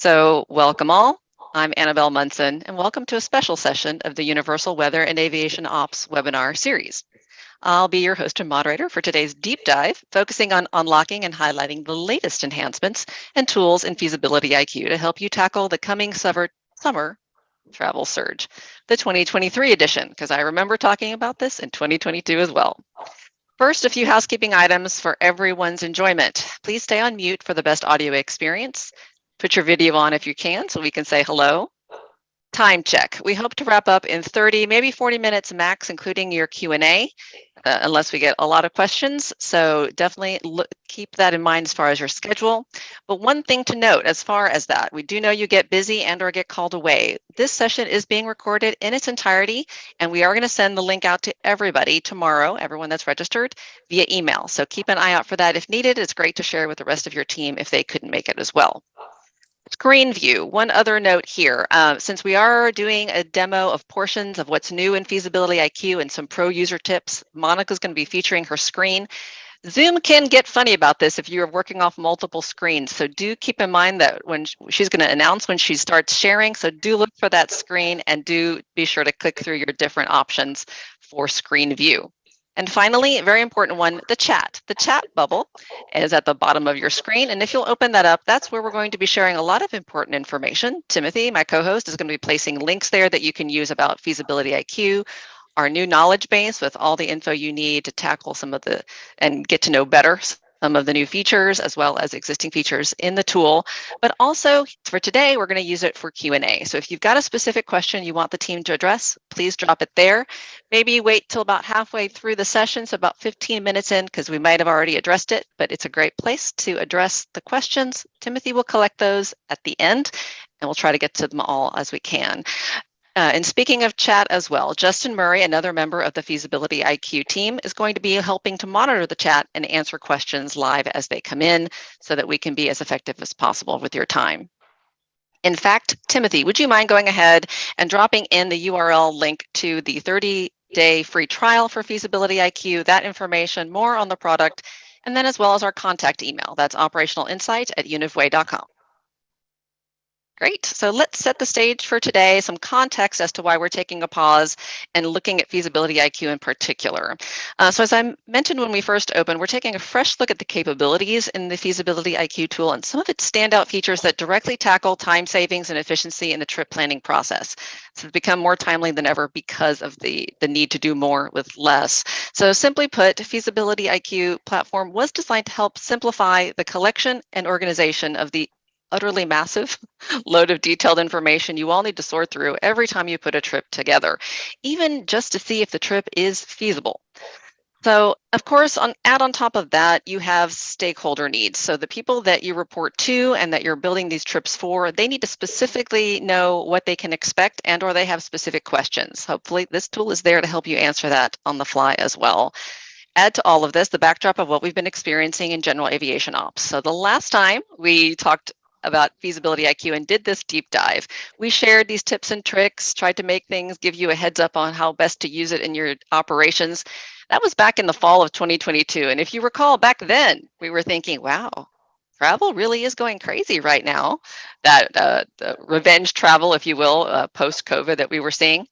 So, welcome all. I'm Annabelle Munson, and welcome to a special session of the Universal Weather and Aviation Ops webinar series. I'll be your host and moderator for today's deep dive, focusing on unlocking and highlighting the latest enhancements and tools in Feasibility IQ to help you tackle the coming summer travel surge, the 2023 edition, because I remember talking about this in 2022 as well. First, a few housekeeping items for everyone's enjoyment. Please stay on mute for the best audio experience. Put your video on if you can so we can say hello. Time check. We hope to wrap up in 30, maybe 40 minutes max, including your Q&A, unless we get a lot of questions. So definitely keep that in mind as far as your schedule. But one thing to note as far as that, we do know you get busy and or get called away. This session is being recorded in its entirety, and we are going to send the link out to everybody tomorrow, everyone that's registered, via email. So keep an eye out for that if needed. It's great to share with the rest of your team if they couldn't make it as well. Screen view. One other note here, since we are doing a demo of portions of what's new in Feasibility IQ and some pro user tips, Monica's going to be featuring her screen. Zoom can get funny about this if you're working off multiple screens. So do keep in mind that when she's going to announce when she starts sharing, so do look for that screen and do be sure to click through your different options for screen view. And finally, a very important one, the chat. The chat bubble is at the bottom of your screen. And if you'll open that up, that's where we're going to be sharing a lot of important information. Timothy, my co-host, is going to be placing links there that you can use about Feasibility IQ, our new knowledge base with all the info you need to tackle some of the and get to know better some of the new features as well as existing features in the tool. But also for today, we're going to use it for Q&A. So if you've got a specific question you want the team to address, please drop it there. Maybe wait till about halfway through the session, so about 15 minutes in, because we might have already addressed it, but it's a great place to address the questions. Timothy will collect those at the end, and we'll try to get to them all as we can. And speaking of chat as well, Justin Murray, another member of the Feasibility IQ team, is going to be helping to monitor the chat and answer questions live as they come in so that we can be as effective as possible with your time. In fact, Timothy, would you mind going ahead and dropping in the URL link to the 30-day free trial for Feasibility IQ, that information, more on the product, and then as well as our contact email. That's operationalinsight@univway.com. Great. So let's set the stage for today, some context as to why we're taking a pause and looking at Feasibility IQ in particular. So as I mentioned when we first opened, we're taking a fresh look at the capabilities in the Feasibility IQ tool and some of its standout features that directly tackle time savings and efficiency in the trip planning process. So it's become more timely than ever because of the need to do more with less. So simply put, Feasibility IQ platform was designed to help simplify the collection and organization of the utterly massive load of detailed information you all need to sort through every time you put a trip together, even just to see if the trip is feasible. So, of course, add on top of that, you have stakeholder needs. So the people that you report to and that you're building these trips for, they need to specifically know what they can expect and or they have specific questions. Hopefully this tool is there to help you answer that on the fly as well. Add to all of this the backdrop of what we've been experiencing in general aviation ops. So the last time we talked about Feasibility IQ and did this deep dive, we shared these tips and tricks, tried to make things, give you a heads up on how best to use it in your operations. That was back in the fall of 2022. And if you recall, back then, we were thinking, wow, travel really is going crazy right now. That the revenge travel, if you will, post-COVID that we were seeing.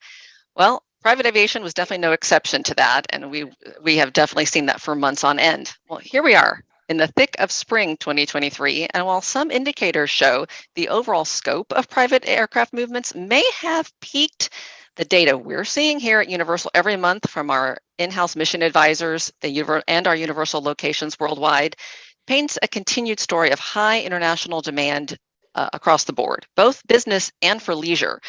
Well, private aviation was definitely no exception to that. And we have definitely seen that for months on end. Well, here we are in the thick of spring 2023, and while some indicators show the overall scope of private aircraft movements may have peaked, the data we're seeing here at Universal every month from our in-house mission advisors and our Universal locations worldwide paints a continued story of high international demand across the board, both business and for leisure.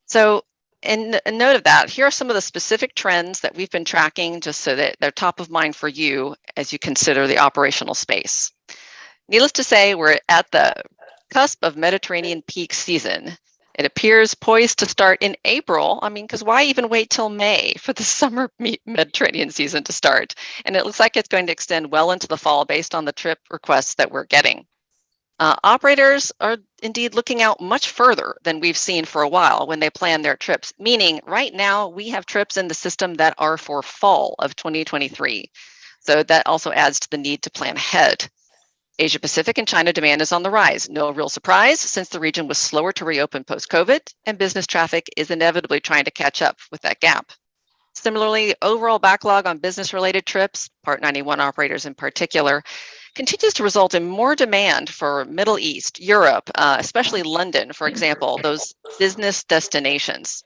So in note of that, here are some of the specific trends that we've been tracking just so that they're top of mind for you as you consider the operational space. Needless to say, we're at the cusp of Mediterranean peak season. It appears poised to start in April. I mean, because why even wait till May for the summer Mediterranean season to start? And it looks like it's going to extend well into the fall based on the trip requests that we're getting. Operators are indeed looking out much further than we've seen for a while when they plan their trips, meaning right now we have trips in the system that are for fall of 2023. So that also adds to the need to plan ahead. Asia Pacific and China demand is on the rise. No real surprise, since the region was slower to reopen post-COVID, and business traffic is inevitably trying to catch up with that gap. Similarly, overall backlog on business-related trips, Part 91 operators in particular, continues to result in more demand for Middle East, Europe, especially London, for example, those business destinations.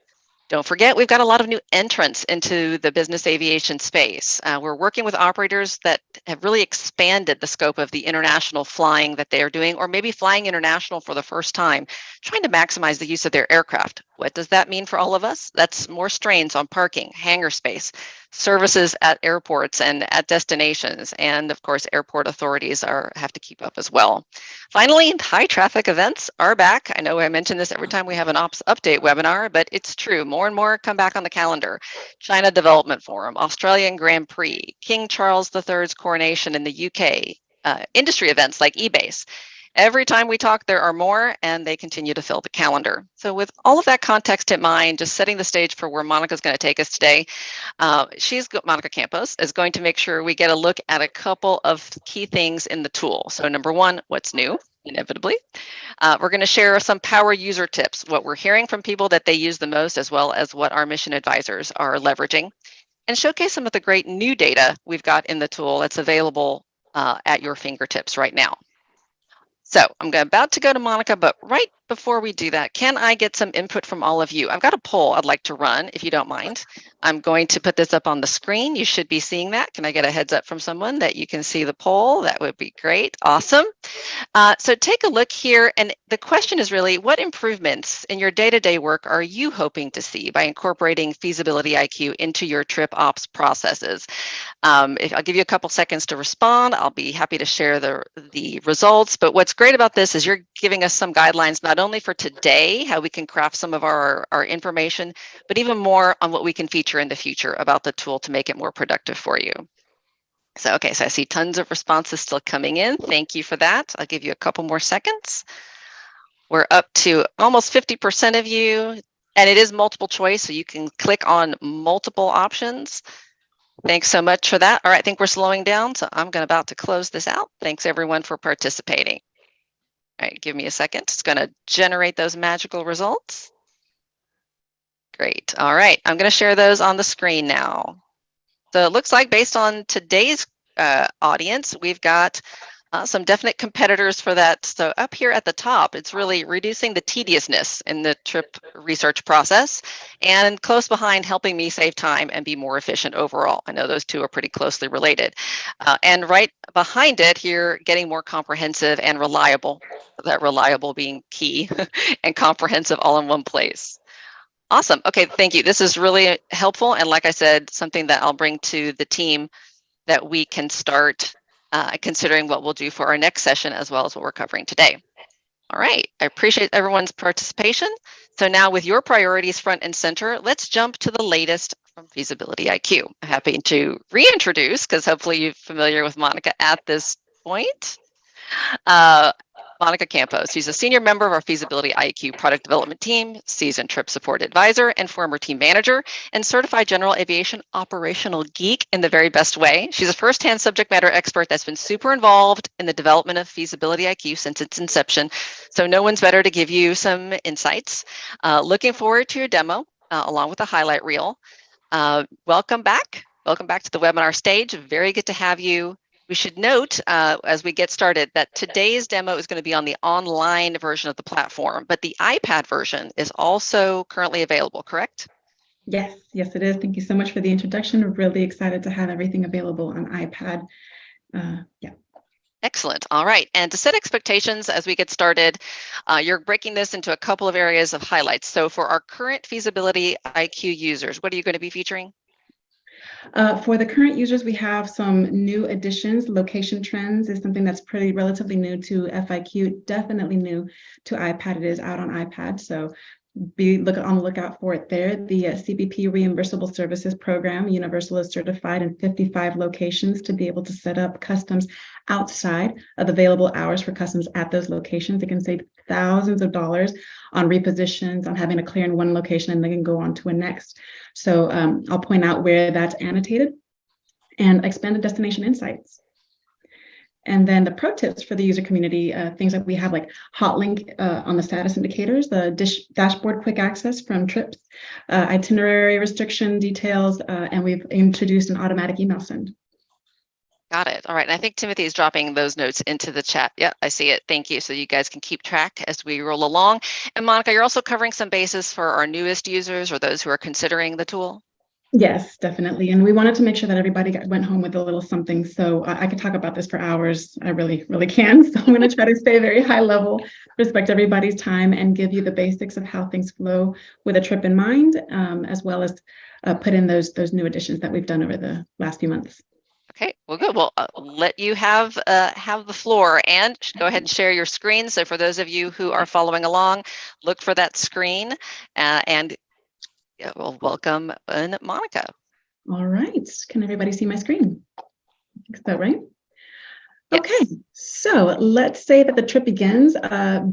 Don't forget, we've got a lot of new entrants into the business aviation space. We're working with operators that have really expanded the scope of the international flying that they are doing, or maybe flying international for the first time, trying to maximize the use of their aircraft. What does that mean for all of us? That's more strains on parking, hangar space, services at airports and at destinations, and of course, airport authorities have to keep up as well. Finally, high traffic events are back. I know I mention this every time we have an ops update webinar, but it's true. More and more come back on the calendar. China Development Forum, Australian Grand Prix, King Charles III's coronation in the UK, industry events like eBase. Every time we talk, there are more, and they continue to fill the calendar. So with all of that context in mind, just setting the stage for where Monica's going to take us today, Monica Campos is going to make sure we get a look at a couple of key things in the tool. So number one, what's new, inevitably. We're going to share some power user tips, what we're hearing from people that they use the most, as well as what our mission advisors are leveraging, and showcase some of the great new data we've got in the tool that's available at your fingertips right now. So I'm about to go to Monica, but right before we do that, can I get some input from all of you? I've got a poll I'd like to run, if you don't mind. I'm going to put this up on the screen. You should be seeing that. Can I get a heads up from someone that you can see the poll? That would be great. Awesome. So take a look here. And the question is really, what improvements in your day-to-day work are you hoping to see by incorporating Feasibility IQ into your trip ops processes? If I'll give you a couple seconds to respond, I'll be happy to share the results. But what's great about this is you're giving us some guidelines, not only for today, how we can craft some of our information, but even more on what we can feature in the future about the tool to make it more productive for you. So, okay, so I see tons of responses still coming in. Thank you for that. I'll give you a couple more seconds. We're up to almost 50% of you, and it is multiple choice, so you can click on multiple options. Thanks so much for that. All right, I think we're slowing down, so I'm about to close this out. Thanks everyone for participating. All right, give me a second. It's going to generate those magical results. Great. All right, I'm going to share those on the screen now. So it looks like based on today's audience, we've got some definite competitors for that. So up here at the top, it's really reducing the tediousness in the trip research process, and close behind, helping me save time and be more efficient overall. I know those two are pretty closely related. And right behind it here, getting more comprehensive and reliable, that reliable being key, and comprehensive all in one place. Awesome. Okay, thank you. This is really helpful. And like I said, something that I'll bring to the team that we can start considering what we'll do for our next session, as well as what we're covering today. All right, I appreciate everyone's participation. So now with your priorities front and center, let's jump to the latest from Feasibility IQ. I'm happy to reintroduce, because hopefully you're familiar with Monica at this point. Monica Campos. She's a senior member of our Feasibility IQ product development team, seasoned trip support advisor, and former team manager, and certified general aviation operational geek in the very best way. She's a first-hand subject matter expert that's been super involved in the development of Feasibility IQ since its inception. So no one's better to give you some insights. Looking forward to your demo along with a highlight reel. Welcome back. Welcome back to the webinar stage. Very good to have you. We should note as we get started that today's demo is going to be on the online version of the platform, but the iPad version is also currently available, correct? Yes, it is. Thank you so much for the introduction. We're really excited to have everything available on iPad. Yeah. Excellent. All right. And to set expectations as we get started, you're breaking this into a couple of areas of highlights. So for our current Feasibility IQ users, what are you going to be featuring? For the current users, we have some new additions. Location trends is something that's relatively new to FIQ, definitely new to iPad. It is out on iPad, so be on the lookout for it there. The CBP Reimbursable Services Program, Universal is certified in 55 locations to be able to set up customs outside of available hours for customs at those locations. It can save thousands of dollars on repositions, on having to clear in one location and then go on to a next. So I'll point out where that's annotated, and expanded destination insights. And then the pro tips for the user community, things that we have like hot link on the status indicators, the dashboard quick access from trips, itinerary restriction details, and we've introduced an automatic email send. Got it. All right. And I think Timothy is dropping those notes into the chat. Yeah, I see it. Thank you. So you guys can keep track as we roll along. And Monica, you're also covering some bases for our newest users or those who are considering the tool. Yes, definitely. And we wanted to make sure that everybody went home with a little something. So I could talk about this for hours. I really, really can. So I'm going to try to stay very high level, respect everybody's time, and give you the basics of how things flow with a trip in mind, as well as put in those new additions that we've done over the last few months. Okay, well, good. Well, let you have the floor, and go ahead and share your screen. So for those of you who are following along, look for that screen, and we'll welcome Monica. All right. Can everybody see my screen? Is that right? Yes. Okay, so let's say that the trip begins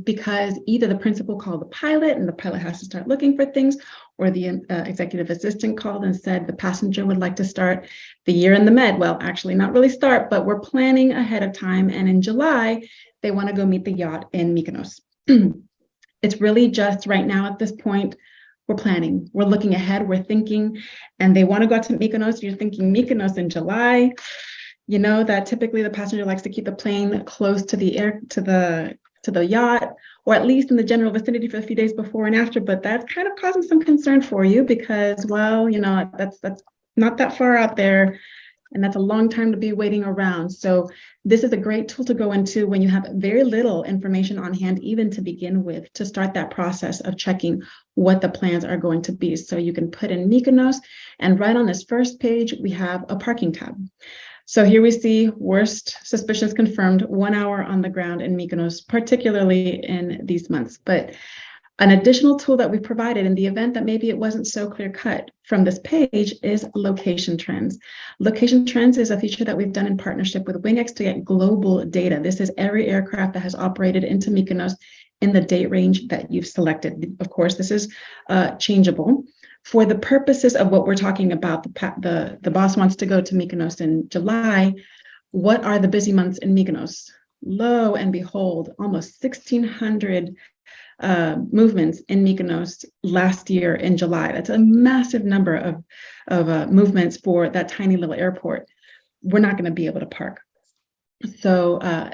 because either the principal called the pilot and the pilot has to start looking for things, or the executive assistant called and said the passenger would like to start the year in the Med. Well, actually not really start, but we're planning ahead of time. And in July, they want to go meet the yacht in Mykonos. It's really just right now at this point, we're planning, we're looking ahead, we're thinking, and they want to go out to Mykonos. You're thinking Mykonos in July. You know that typically the passenger likes to keep the plane close to the yacht, or at least in the general vicinity for a few days before and after. But that's kind of causing some concern for you because, well, you know, that's not that far out there, and that's a long time to be waiting around. So this is a great tool to go into when you have very little information on hand, even to begin with, to start that process of checking what the plans are going to be. So you can put in Mykonos, and right on this first page, we have a parking tab. So here we see worst suspicions confirmed, 1 hour on the ground in Mykonos, particularly in these months. But an additional tool that we provided in the event that maybe it wasn't so clear cut from this page is location trends. Location trends is a feature that we've done in partnership with WingX to get global data. This is every aircraft that has operated into Mykonos in the date range that you've selected. Of course, this is changeable. For the purposes of what we're talking about, the boss wants to go to Mykonos in July. What are the busy months in Mykonos? Lo and behold, almost 1,600 movements in Mykonos last year in July. That's a massive number of movements for that tiny little airport. We're not going to be able to park. So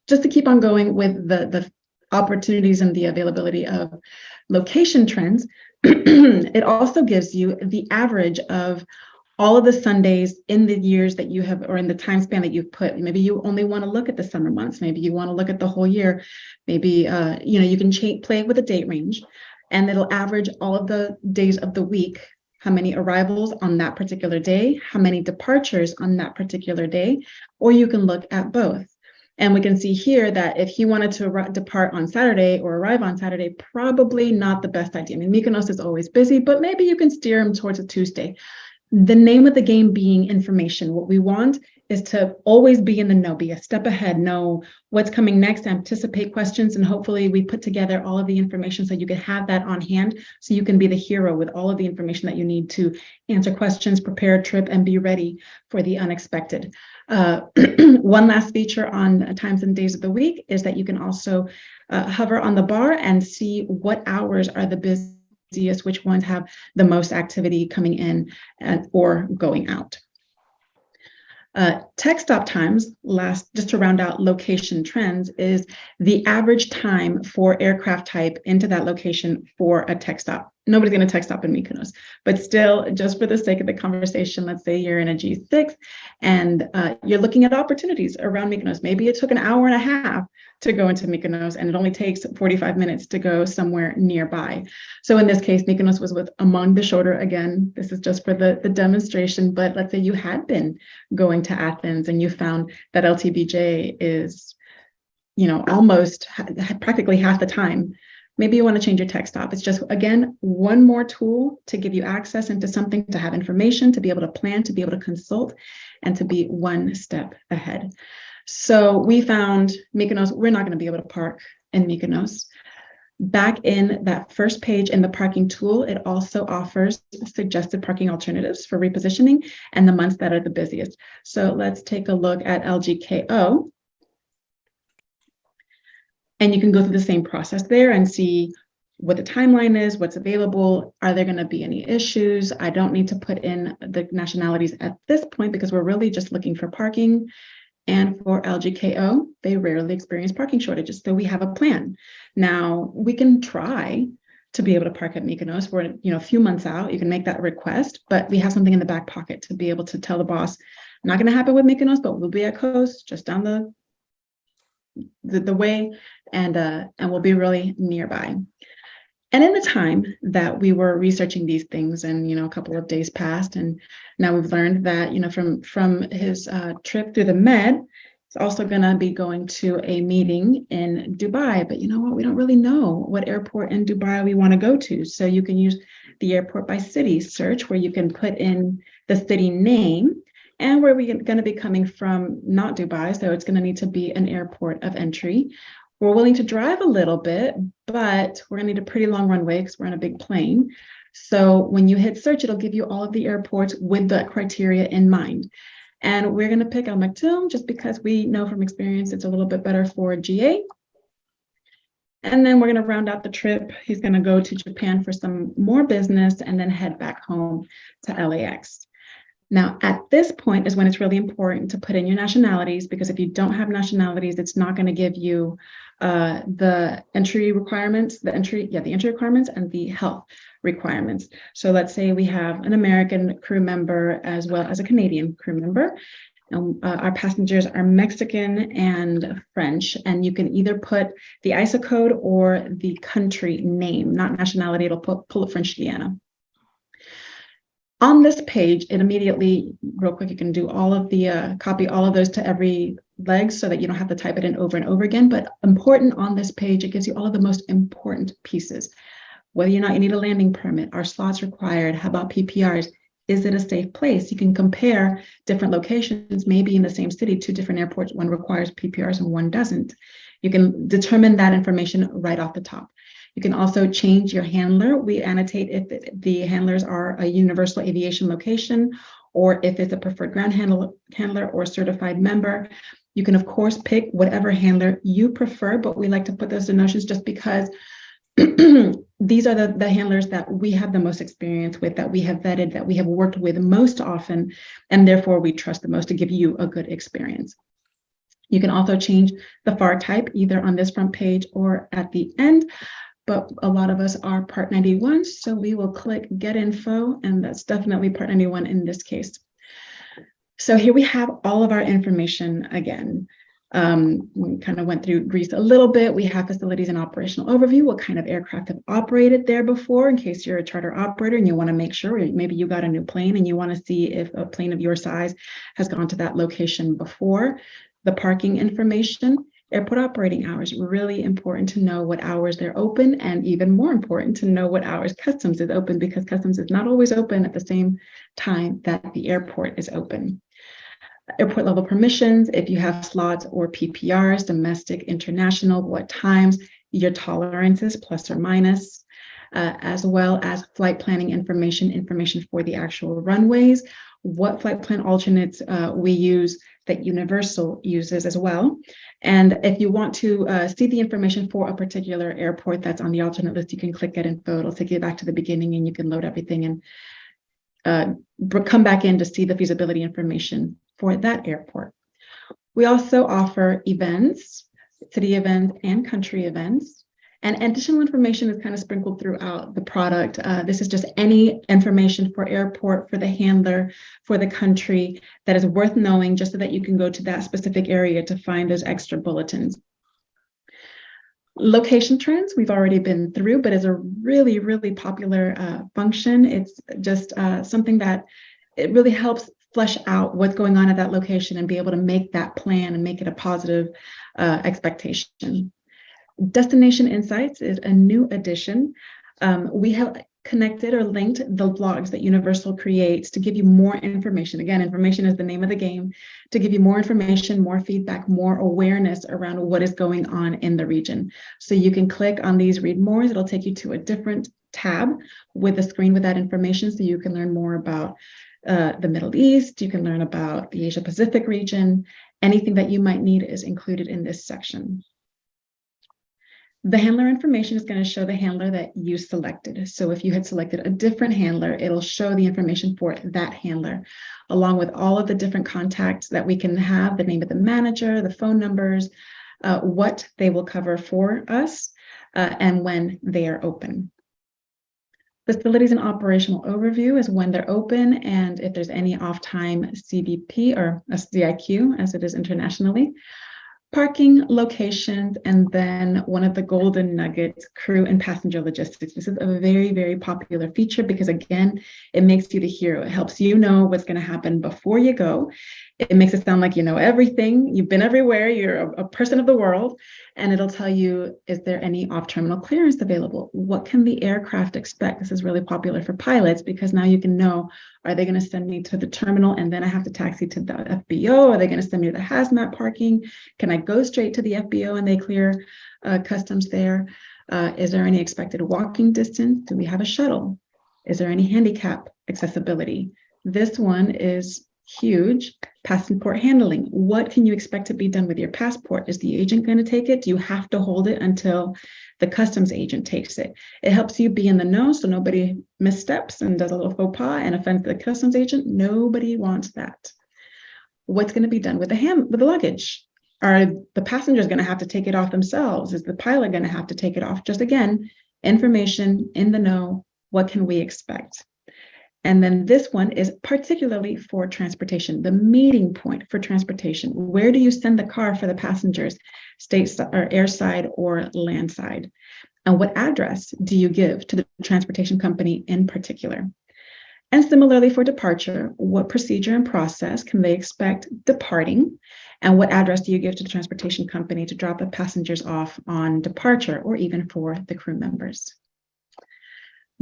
just to keep on going with the opportunities and the availability of location trends, it also gives you the average of all of the Sundays in the years that you have, or in the time span that you've put. Maybe you only want to look at the summer months. Maybe you want to look at the whole year. Maybe you can play with a date range, and it'll average all of the days of the week, how many arrivals on that particular day, how many departures on that particular day, or you can look at both. And we can see here that if he wanted to depart on Saturday or arrive on Saturday, probably not the best idea. I mean, Mykonos is always busy, but maybe you can steer him towards a Tuesday. The name of the game being information. What we want is to always be in the know, be a step ahead, know what's coming next, anticipate questions, and hopefully we put together all of the information so you can have that on hand, so you can be the hero with all of the information that you need to answer questions, prepare a trip, and be ready for the unexpected. One last feature on times and days of the week is that you can also hover on the bar and see what hours are the busiest, which ones have the most activity coming in or going out. Tech stop times, just to round out location trends, is the average time for aircraft type into that location for a tech stop. Nobody's going to tech stop in Mykonos, but still, just for the sake of the conversation, let's say you're in a G6 and you're looking at opportunities around Mykonos. Maybe it took an hour and a half to go into Mykonos, and it only takes 45 minutes to go somewhere nearby. So in this case, Mykonos was among the shorter. Again, this is just for the demonstration, but let's say you had been going to Athens and you found that LTBJ is, almost practically half the time. Maybe you want to change your tech stop. It's just, again, one more tool to give you access into something, to have information, to be able to plan, to be able to consult, and to be one step ahead. So we found Mykonos, we're not going to be able to park in Mykonos. Back in that first page in the parking tool, it also offers suggested parking alternatives for repositioning and the months that are the busiest. So let's take a look at LGKO. And you can go through the same process there and see what the timeline is, what's available. Are there going to be any issues? I don't need to put in the nationalities at this point because we're really just looking for parking. And for LGKO, they rarely experience parking shortages. So we have a plan. Now we can try to be able to park at Mykonos. We're a few months out. You can make that request, but we have something in the back pocket to be able to tell the boss, not going to happen with Mykonos, but we'll be at Kos, just down the way, and we'll be really nearby. And in the time that we were researching these things, and a couple of days passed, and now we've learned that from his trip through the Med, he's also going to be going to a meeting in Dubai. But you know what? We don't really know what airport in Dubai we want to go to. So you can use the airport by city search, where you can put in the city name and where we're going to be coming from, not Dubai. So it's going to need to be an airport of entry. We're willing to drive a little bit, but we're going to need a pretty long runway because we're on a big plane. So when you hit search, it'll give you all of the airports with the criteria in mind. And we're going to pick Al Maktoum just because we know from experience it's a little bit better for GA. And then we're going to round out the trip. He's going to go to Japan for some more business and then head back home to LAX. Now, at this point is when it's really important to put in your nationalities, because if you don't have nationalities, it's not going to give you the entry requirements, the entry requirements and the health requirements. So let's say we have an American crew member as well as a Canadian crew member. Our passengers are Mexican and French, and you can either put the ISO code or the country name, not nationality. It'll pull up French Guiana. On this page, it immediately, real quick, you can do all of the, copy all of those to every leg so that you don't have to type it in over and over again. But important on this page, it gives you all of the most important pieces. Whether or not you need a landing permit, are slots required? How about PPRs? Is it a safe place? You can compare different locations, maybe in the same city, two different airports, one requires PPRs and one doesn't. You can determine that information right off the top. You can also change your handler. We annotate if the handlers are a universal aviation location or if it's a preferred ground handler or certified member. You can, of course, pick whatever handler you prefer, but we like to put those denotions just because these are the handlers that we have the most experience with, that we have vetted, that we have worked with most often, and therefore we trust the most to give you a good experience. You can also change the FAR type either on this front page or at the end. But a lot of us are Part 91, so we will click Get Info, and that's definitely Part 91 in this case. So here we have all of our information again. We kind of went through Greece a little bit. We have facilities and operational overview, what kind of aircraft have operated there before, in case you're a charter operator and you want to make sure, maybe you got a new plane and you want to see if a plane of your size has gone to that location before. The parking information. Airport operating hours, really important to know what hours they're open, and even more important to know what hours customs is open, because customs is not always open at the same time that the airport is open. Airport level permissions, if you have slots or PPRs, domestic, international, what times, your tolerances, plus or minus, as well as flight planning information for the actual runways, what flight plan alternates we use that Universal uses as well. And if you want to see the information for a particular airport that's on the alternate list, you can click Get Info. It'll take you back to the beginning and you can load everything and come back in to see the feasibility information for that airport. We also offer events, city events and country events. And additional information is kind of sprinkled throughout the product. This is just any information for airport, for the handler, for the country that is worth knowing, just so that you can go to that specific area to find those extra bulletins. Location trends, we've already been through, but is a really, really popular function. It's just something that it really helps flesh out what's going on at that location and be able to make that plan and make it a positive expectation. Destination Insights is a new addition. We have connected or linked the blogs that Universal creates to give you more information. Again, information is the name of the game, to give you more information, more feedback, more awareness around what is going on in the region. So you can click on these read more. It'll take you to a different tab with a screen with that information, so you can learn more about the Middle East. You can learn about the Asia Pacific region. Anything that you might need is included in this section. The handler information is going to show the handler that you selected. So if you had selected a different handler, it'll show the information for that handler, along with all of the different contacts that we can have, the name of the manager, the phone numbers, what they will cover for us, and when they are open. Facilities and operational overview is when they're open and if there's any off-time CBP or SDIQ, as it is internationally. Parking locations, and then one of the golden nuggets, crew and passenger logistics. This is a very, very popular feature because, again, it makes you the hero. It helps you know what's going to happen before you go. It makes it sound like you know everything. You've been everywhere. You're a person of the world. And it'll tell you, is there any off-terminal clearance available? What can the aircraft expect? This is really popular for pilots because now you can know, are they going to send me to the terminal and then I have to taxi to the FBO? Are they going to send me to the hazmat parking? Can I go straight to the FBO and they clear customs there? Is there any expected walking distance? Do we have a shuttle? Is there any handicap accessibility? This one is huge. Passport handling. What can you expect to be done with your passport? Is the agent going to take it? Do you have to hold it until the customs agent takes it? It helps you be in the know so nobody missteps and does a little faux pas and offends the customs agent. Nobody wants that. What's going to be done with the luggage? Are the passengers going to have to take it off themselves? Is the pilot going to have to take it off? Just again, information in the know. What can we expect? And then this one is particularly for transportation, the meeting point for transportation. Where do you send the car for the passengers, stateside or airside or landside? And what address do you give to the transportation company in particular? And similarly for departure, what procedure and process can they expect departing? And what address do you give to the transportation company to drop the passengers off on departure or even for the crew members?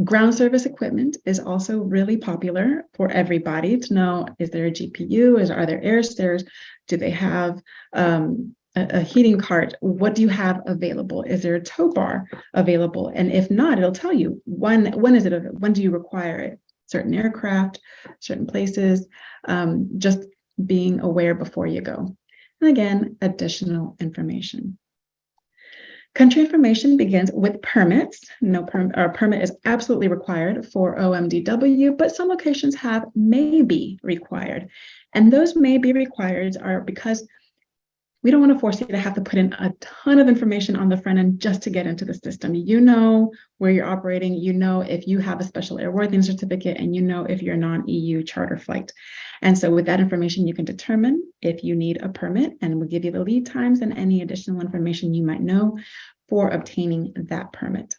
Ground service equipment is also really popular for everybody to know, is there a GPU? Are there air stairs? Do they have a heating cart? What do you have available? Is there a tow bar available? And if not, it'll tell you when do you require it? Certain aircraft, certain places, just being aware before you go. And again, additional information. Country information begins with permits. No permit is absolutely required for OMDW, but some locations have may be required. And those may be required are because we don't want to force you to have to put in a ton of information on the front end just to get into the system. You know where you're operating, you know if you have a special airworthiness certificate, and you know if you're a non-EU charter flight. And so with that information, you can determine if you need a permit, and we'll give you the lead times and any additional information you might know for obtaining that permit.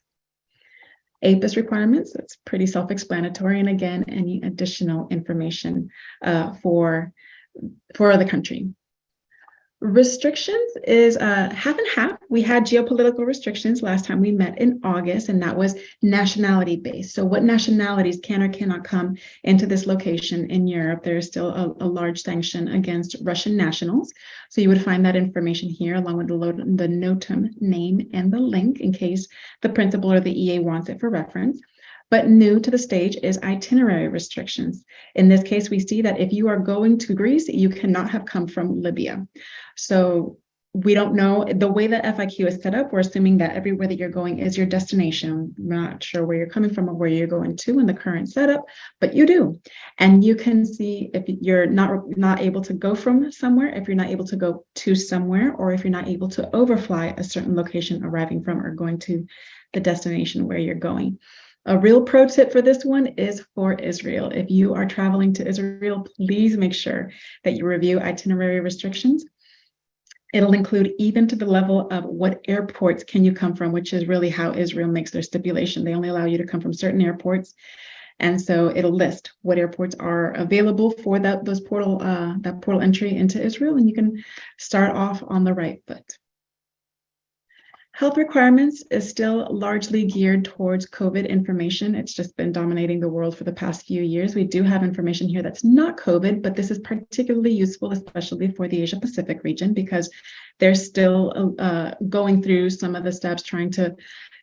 APIS requirements, that's pretty self-explanatory. And again, any additional information for the country. Restrictions is half and half. We had geopolitical restrictions last time we met in August, and that was nationality based. So what nationalities can or cannot come into this location in Europe? There is still a large sanction against Russian nationals. So you would find that information here along with the NOTAM name and the link in case the principal or the EA wants it for reference. But new to the stage is itinerary restrictions. In this case, we see that if you are going to Greece, you cannot have come from Libya. So we don't know the way that FIQ is set up. We're assuming that everywhere that you're going is your destination. We're not sure where you're coming from or where you're going to in the current setup, but you do. And you can see if you're not able to go from somewhere, if you're not able to go to somewhere, or if you're not able to overfly a certain location arriving from or going to the destination where you're going. A real pro tip for this one is for Israel. If you are traveling to Israel, please make sure that you review itinerary restrictions. It'll include even to the level of what airports can you come from, which is really how Israel makes their stipulation. They only allow you to come from certain airports. And so it'll list what airports are available for that portal entry into Israel, and you can start off on the right foot. Health requirements is still largely geared towards COVID information. It's just been dominating the world for the past few years. We do have information here that's not COVID, but this is particularly useful, especially for the Asia Pacific region, because they're still going through some of the steps trying to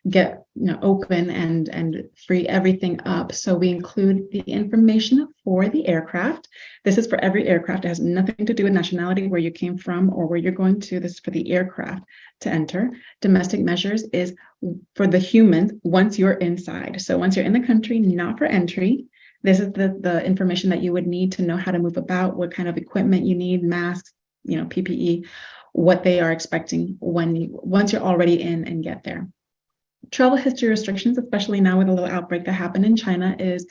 get open and free everything up. So we include the information for the aircraft. This is for every aircraft. It has nothing to do with nationality, where you came from or where you're going to. This is for the aircraft to enter. Domestic measures is for the humans once you're inside. So once you're in the country, not for entry. This is the information that you would need to know how to move about, what kind of equipment you need, masks, PPE, what they are expecting once you're already in and get there. Travel history restrictions, especially now with a little outbreak that happened in China, is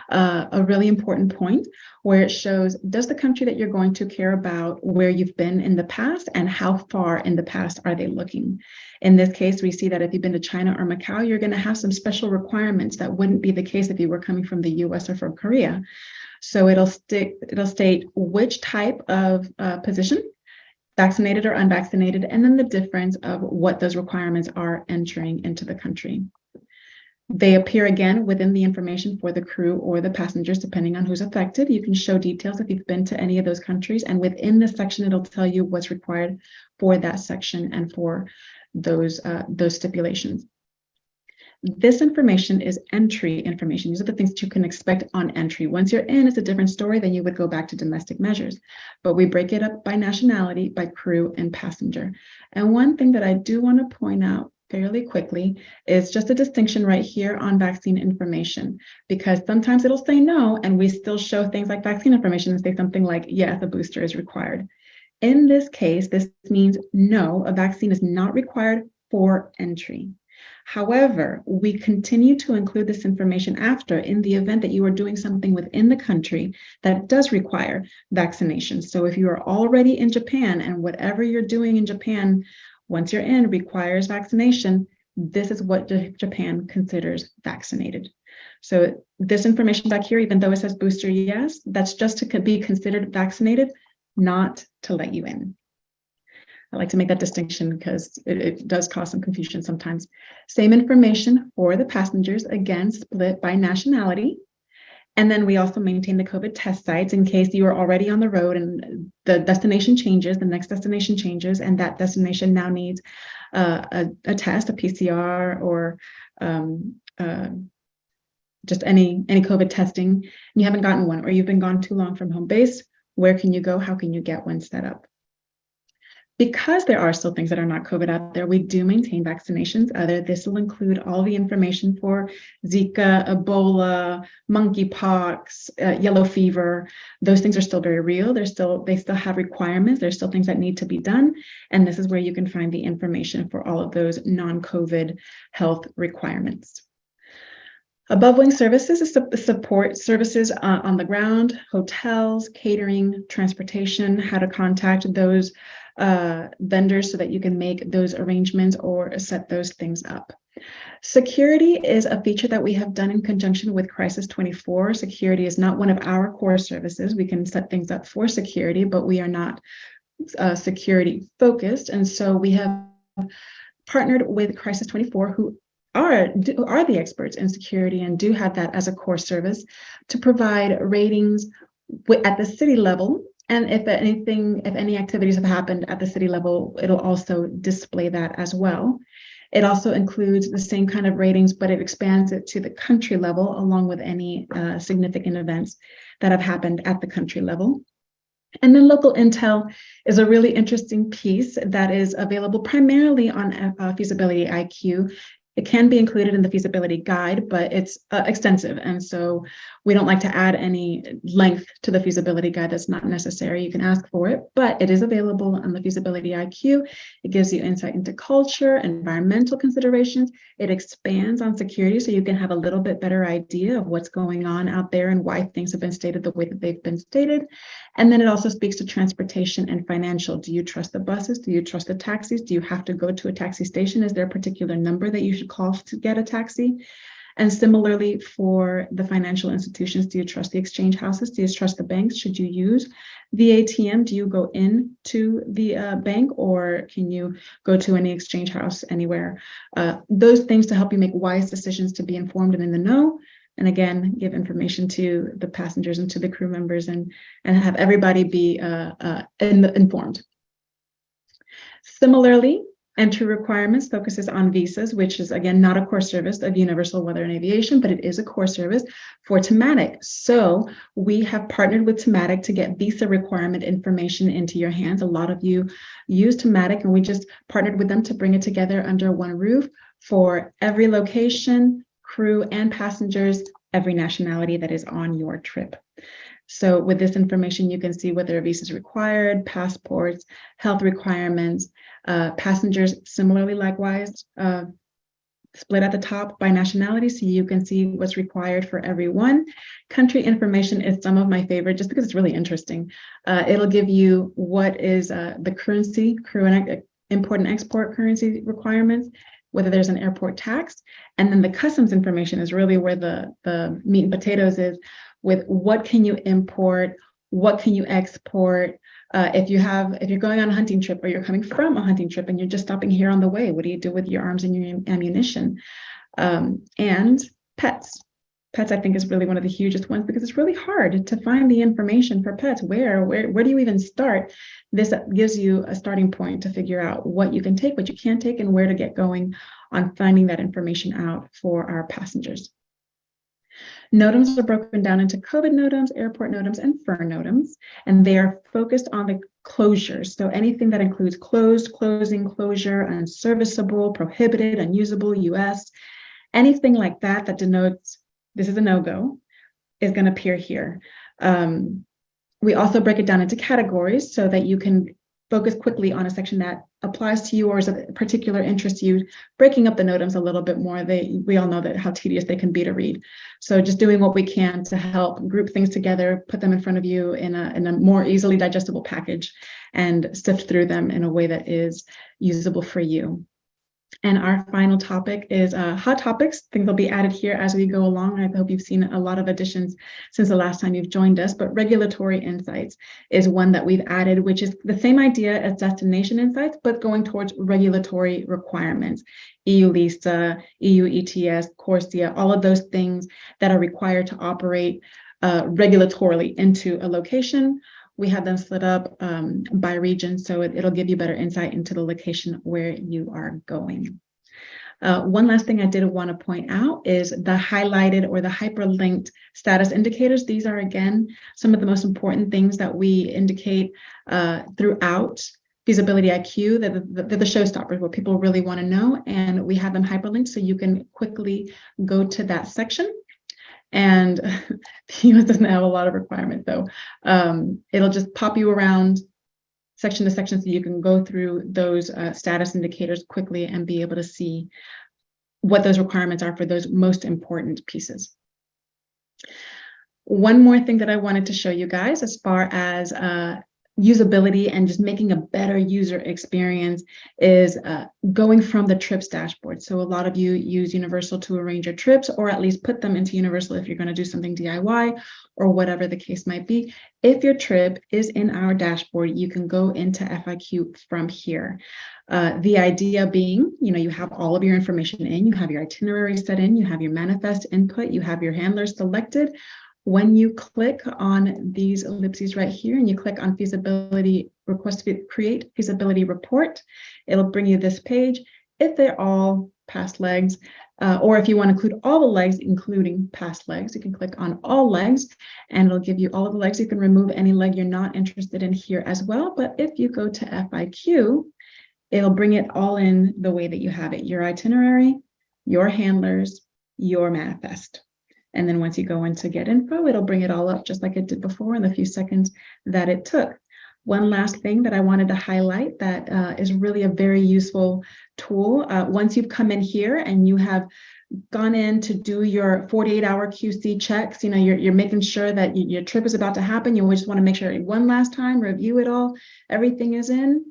a really important point, where it shows, does the country that you're going to care about where you've been in the past, and how far in the past are they looking? In this case, we see that if you've been to China or Macau, you're going to have some special requirements that wouldn't be the case if you were coming from the US or from Korea. So it'll state which type of position, vaccinated or unvaccinated, and then the difference of what those requirements are entering into the country. They appear again within the information for the crew or the passengers, depending on who's affected. You can show details if you've been to any of those countries, and within this section, it'll tell you what's required for that section and for those stipulations. This information is entry information. These are the things that you can expect on entry. Once you're in, it's a different story. Then you would go back to domestic measures. But we break it up by nationality, by crew, and passenger. And one thing that I do want to point out fairly quickly is just a distinction right here on vaccine information, because sometimes it'll say no, and we still show things like vaccine information and say something like, yes, a booster is required. In this case, this means no, a vaccine is not required for entry. However, we continue to include this information after, in the event that you are doing something within the country that does require vaccination. So if you are already in Japan and whatever you're doing in Japan, once you're in, requires vaccination, this is what Japan considers vaccinated. So this information back here, even though it says booster yes, that's just to be considered vaccinated, not to let you in. I like to make that distinction because it does cause some confusion sometimes. Same information for the passengers, again, split by nationality. And then we also maintain the COVID test sites in case you are already on the road and the destination changes, the next destination changes, and that destination now needs a test, a PCR, or just any COVID testing, and you haven't gotten one, or you've been gone too long from home base. Where can you go? How can you get one set up? Because there are still things that are not COVID out there, we do maintain vaccinations. This will include all the information for Zika, Ebola, monkeypox, yellow fever. Those things are still very real. They still have requirements. There's still things that need to be done. And this is where you can find the information for all of those non-COVID health requirements. Above wing services is support services on the ground, hotels, catering, transportation, how to contact those vendors so that you can make those arrangements or set those things up. Security is a feature that we have done in conjunction with Crisis 24. Security is not one of our core services. We can set things up for security, but we are not security focused. And so we have partnered with Crisis 24, who are the experts in security and do have that as a core service, to provide ratings at the city level. And if any activities have happened at the city level, it'll also display that as well. It also includes the same kind of ratings, but it expands it to the country level, along with any significant events that have happened at the country level. And then local intel is a really interesting piece that is available primarily on Feasibility IQ. It can be included in the feasibility guide, but it's extensive. And so we don't like to add any length to the feasibility guide that's not necessary. You can ask for it, but it is available on the Feasibility IQ. It gives you insight into culture, environmental considerations. It expands on security, so you can have a little bit better idea of what's going on out there and why things have been stated the way that they've been stated. And then it also speaks to transportation and financial. Do you trust the buses? Do you trust the taxis? Do you have to go to a taxi station? Is there a particular number that you should call to get a taxi? And similarly for the financial institutions, do you trust the exchange houses? Do you trust the banks? Should you use the ATM? Do you go into the bank, or can you go to any exchange house anywhere? Those things to help you make wise decisions, to be informed and in the know. And again, give information to the passengers and to the crew members, and have everybody be informed. Similarly, Entry requirements focuses on visas, which is, again, not a core service of Universal Weather and Aviation, but it is a core service for Thematic. So we have partnered with Thematic to get visa requirement information into your hands. A lot of you use Thematic, and we just partnered with them to bring it together under one roof for every location, crew, and passengers, every nationality that is on your trip. So with this information, you can see whether a visa is required, passports, health requirements, passengers similarly likewise split at the top by nationality, so you can see what's required for everyone. Country information is some of my favorite just because it's really interesting. It'll give you what is the currency, crew and import and export currency requirements, whether there's an airport tax, and then the customs information is really where the meat and potatoes is, with what can you import, what can you export. If you're going on a hunting trip or you're coming from a hunting trip and you're just stopping here on the way, what do you do with your arms and your ammunition? And pets. Pets, I think, is really one of the hugest ones because it's really hard to find the information for pets. Where do you even start? This gives you a starting point to figure out what you can take, what you can't take, and where to get going on finding that information out for our passengers. NOTAMs are broken down into COVID NOTAMs, airport NOTAMs, and FER NOTAMs, and they are focused on the closures. So anything that includes closed, closing, closure, unserviceable, prohibited, unusable, US, anything like that that denotes this is a no-go is going to appear here. We also break it down into categories so that you can focus quickly on a section that applies to you or is of particular interest to you, breaking up the NOTAMs a little bit more. We all know that how tedious they can be to read. So just doing what we can to help group things together, put them in front of you in a more easily digestible package and sift through them in a way that is usable for you. And our final topic is hot topics. Things will be added here as we go along. I hope you've seen a lot of additions since the last time you've joined us, but regulatory insights is one that we've added, which is the same idea as destination insights, but going towards regulatory requirements. EU LISA, EU ETS, CORSIA, all of those things that are required to operate regulatorily into a location. We have them split up by region, so it'll give you better insight into the location where you are going. One last thing I did want to point out is the highlighted or the hyperlinked status indicators. These are, again, some of the most important things that we indicate throughout Feasibility IQ. They're the showstoppers, what people really want to know, and we have them hyperlinked so you can quickly go to that section. And the US doesn't have a lot of requirements, though. It'll just pop you around section to section so you can go through those status indicators quickly and be able to see what those requirements are for those most important pieces. One more thing that I wanted to show you guys as far as usability and just making a better user experience is going from the trips dashboard. So a lot of you use Universal to arrange your trips, or at least put them into Universal if you're going to do something DIY or whatever the case might be. If your trip is in our dashboard, you can go into FIQ from here. The idea being, you have all of your information in, you have your itinerary set in, you have your manifest input, you have your handlers selected. When you click on these ellipses right here and you click on feasibility request to create feasibility report, it'll bring you this page. If they're all past legs, or if you want to include all the legs, including past legs, you can click on all legs and it'll give you all of the legs. You can remove any leg you're not interested in here as well. But if you go to FIQ, it'll bring it all in the way that you have it, your itinerary, your handlers, your manifest. And then once you go into get info, it'll bring it all up just like it did before in the few seconds that it took. One last thing that I wanted to highlight that is really a very useful tool. Once you've come in here and you have gone in to do your 48-hour QC checks, you're making sure that your trip is about to happen. You just want to make sure one last time, review it all, everything is in.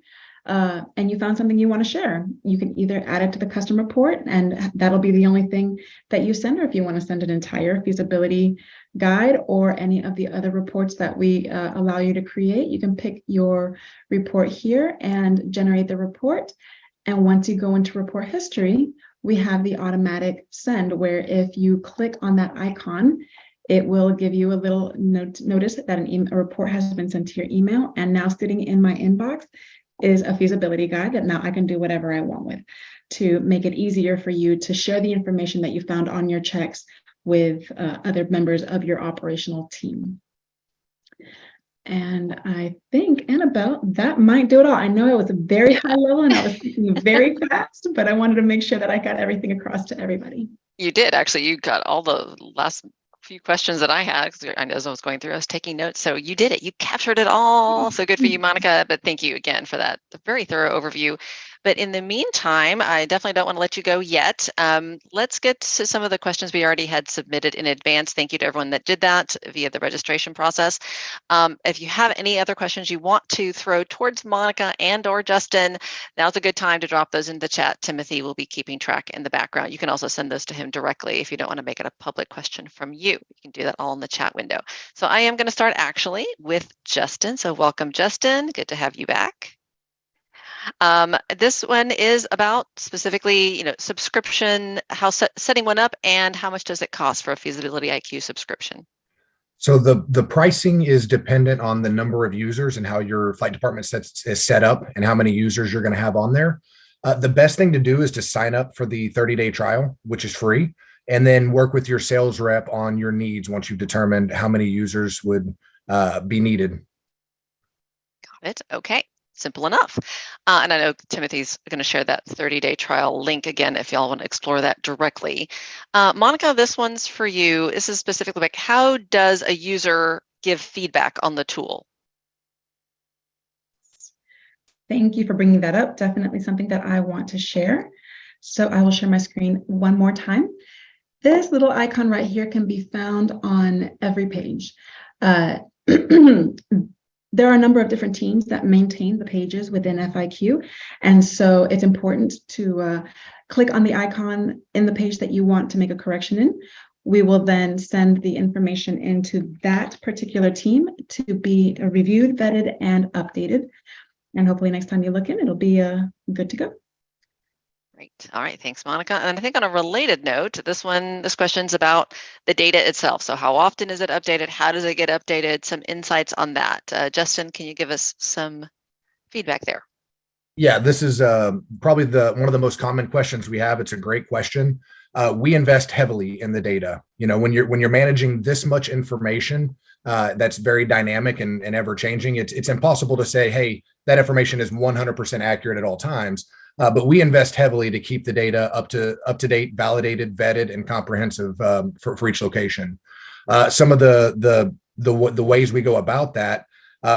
And you found something you want to share, you can either add it to the custom report, and that'll be the only thing that you send, or if you want to send an entire feasibility guide or any of the other reports that we allow you to create, you can pick your report here and generate the report. And once you go into report history, we have the automatic send, where if you click on that icon, it will give you a little notice that a report has been sent to your email. And now sitting in my inbox is a feasibility guide that now I can do whatever I want with to make it easier for you to share the information that you found on your checks with other members of your operational team. And I think, Annabelle, that might do it all. I know it was a very high level and I was speaking very fast, but I wanted to make sure that I got everything across to everybody. You did, actually. You got all the last few questions that I had, because as I was going through, I was taking notes. So you did it. You captured it all. So good for you, Monica. But thank you again for that very thorough overview. But in the meantime, I definitely don't want to let you go yet. Let's get to some of the questions we already had submitted in advance. Thank you to everyone that did that via the registration process. If you have any other questions you want to throw towards Monica and or Justin, now's a good time to drop those in the chat. Timothy will be keeping track in the background. You can also send those to him directly if you don't want to make it a public question from you. You can do that all in the chat window. So I am going to start actually with Justin. So welcome, Justin. Good to have you back. This one is about specifically, subscription, how setting one up, and how much does it cost for a Feasibility IQ subscription? So the pricing is dependent on the number of users and how your flight department is set up and how many users you're going to have on there. The best thing to do is to sign up for the 30-day trial, which is free, and then work with your sales rep on your needs once you've determined how many users would be needed. Got it. Okay. Simple enough. And I know Timothy's going to share that 30-day trial link again if y'all want to explore that directly. Monica, this one's for you. This is specifically like, how does a user give feedback on the tool? Thank you for bringing that up. Definitely something that I want to share. So I will share my screen one more time. This little icon right here can be found on every page. There are a number of different teams that maintain the pages within FIQ. And so it's important to click on the icon in the page that you want to make a correction in. We will then send the information into that particular team to be reviewed, vetted, and updated. And hopefully next time you look in, it'll be good to go. Great. All right. Thanks, Monica. And I think on a related note, this question's about the data itself. So how often is it updated? How does it get updated? Some insights on that. Justin, can you give us some feedback there? Yeah, this is probably one of the most common questions we have. It's a great question. We invest heavily in the data. When you're managing this much information, that's very dynamic and ever changing. It's impossible to say, hey, that information is 100% accurate at all times. But we invest heavily to keep the data up to date, validated, vetted, and comprehensive for each location. Some of the ways we go about that.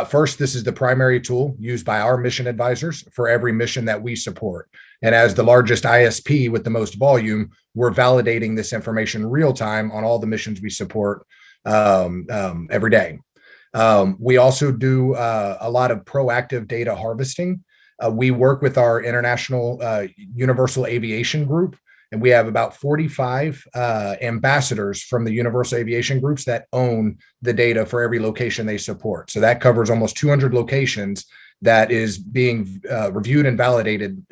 First, this is the primary tool used by our mission advisors for every mission that we support. And as the largest ISP with the most volume, we're validating this information real time on all the missions we support every day. We also do a lot of proactive data harvesting. We work with our international Universal Aviation Group, and we have about 45 ambassadors from the Universal Aviation Groups that own the data for every location they support. So that covers almost 200 locations that is being reviewed and validated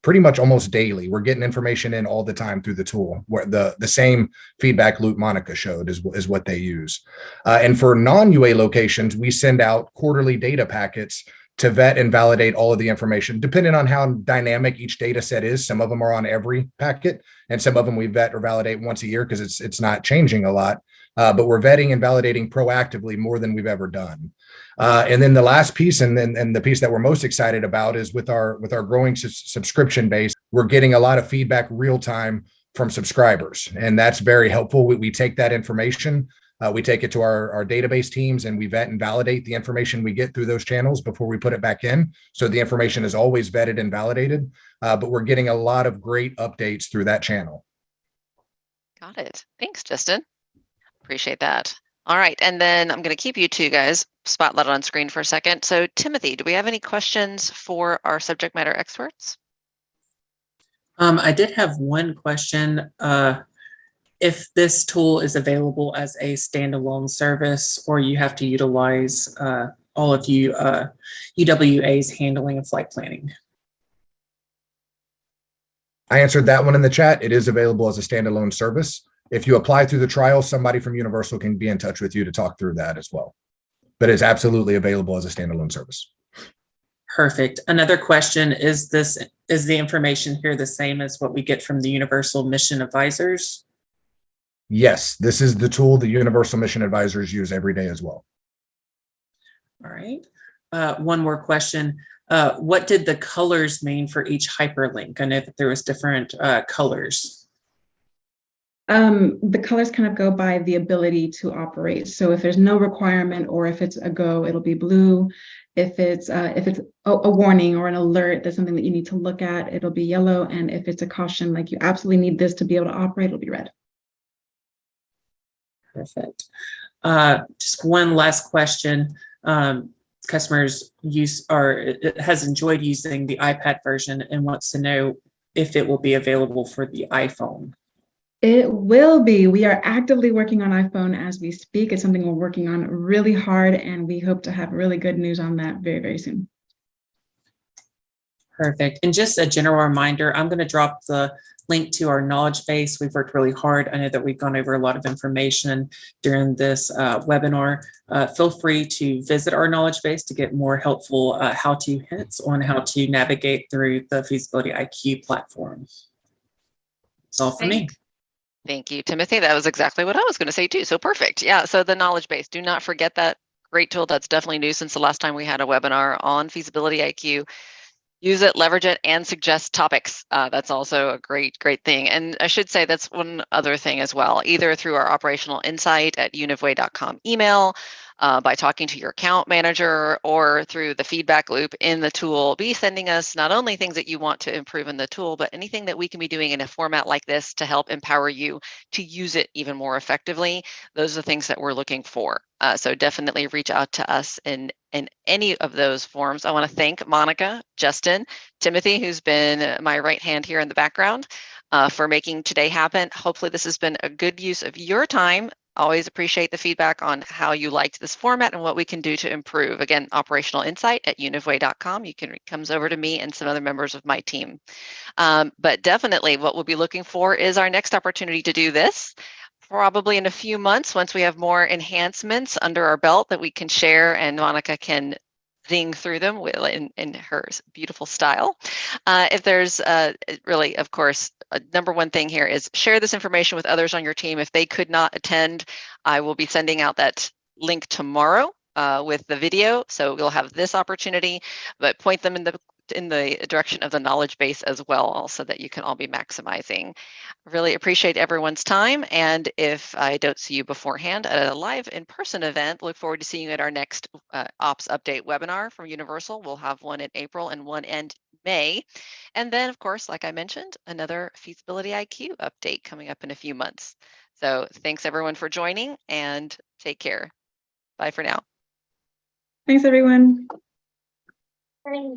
pretty much almost daily. We're getting information in all the time through the tool, where the same feedback loop Monica showed is what they use. And for non-UA locations, we send out quarterly data packets to vet and validate all of the information, depending on how dynamic each data set is. Some of them are on every packet, and some of them we vet or validate once a year because it's not changing a lot. But we're vetting and validating proactively more than we've ever done. And then the last piece, and the piece that we're most excited about, is with our growing subscription base. We're getting a lot of feedback real time from subscribers, and that's very helpful. We take that information. We take it to our database teams, and we vet and validate the information we get through those channels before we put it back in. So the information is always vetted and validated, but we're getting a lot of great updates through that channel. Got it. Thanks, Justin. Appreciate that. All right. And then I'm going to keep you two guys spotlighted on screen for a second. So Timothy, do we have any questions for our subject matter experts? I did have one question. If this tool is available as a standalone service, or you have to utilize all of UWA's handling of flight planning. I answered that one in the chat. It is available as a standalone service. If you apply through the trial, somebody from Universal can be in touch with you to talk through that as well. But it's absolutely available as a standalone service. Perfect. Another question, is the information here the same as what we get from the Universal Mission Advisors? Yes, this is the tool the Universal Mission Advisors use every day as well. All right. One more question. What did the colors mean for each hyperlink? I know that there was different colors. The colors kind of go by the ability to operate. So if there's no requirement, or if it's a go, it'll be blue. If it's a warning or an alert, that's something that you need to look at, it'll be yellow. And if it's a caution, like you absolutely need this to be able to operate, it'll be red. Perfect. Just one last question. Customers has enjoyed using the iPad version and wants to know if it will be available for the iPhone. It will be. We are actively working on iPhone as we speak. It's something we're working on really hard, and we hope to have really good news on that very, very soon. Perfect. And just a general reminder, I'm going to drop the link to our knowledge base. We've worked really hard. I know that we've gone over a lot of information during this webinar. Feel free to visit our knowledge base to get more helpful how-to hints on how to navigate through the Feasibility IQ platform. That's all for me. Thank you, Timothy. That was exactly what I was going to say too. So perfect. Yeah. So the knowledge base, do not forget that great tool. That's definitely new since the last time we had a webinar on Feasibility IQ. Use it, leverage it, and suggest topics. That's also a great thing. And I should say that's one other thing as well, either through our operational insight at univway.com email, by talking to your account manager, or through the feedback loop in the tool. Be sending us not only things that you want to improve in the tool, but anything that we can be doing in a format like this to help empower you to use it even more effectively. Those are the things that we're looking for. So definitely reach out to us in any of those forms. I want to thank Monica, Justin, Timothy, who's been my right hand here in the background, for making today happen. Hopefully this has been a good use of your time. Always appreciate the feedback on how you liked this format and what we can do to improve. Again, operational insight at univway.com. It comes over to me and some other members of my team. But definitely what we'll be looking for is our next opportunity to do this. Probably in a few months, once we have more enhancements under our belt that we can share, and Monica can zing through them in her beautiful style. If there's really, of course, number one thing here is share this information with others on your team. If they could not attend, I will be sending out that link tomorrow with the video. So we'll have this opportunity, but point them in the direction of the knowledge base as well, also, that you can all be maximizing. Really appreciate everyone's time. And if I don't see you beforehand at a live in-person event, look forward to seeing you at our next Ops Update webinar from Universal. We'll have one in April and one in May. And then, of course, like I mentioned, another Feasibility IQ update coming up in a few months. So thanks everyone for joining, and take care. Bye for now. Thanks, everyone. Bye.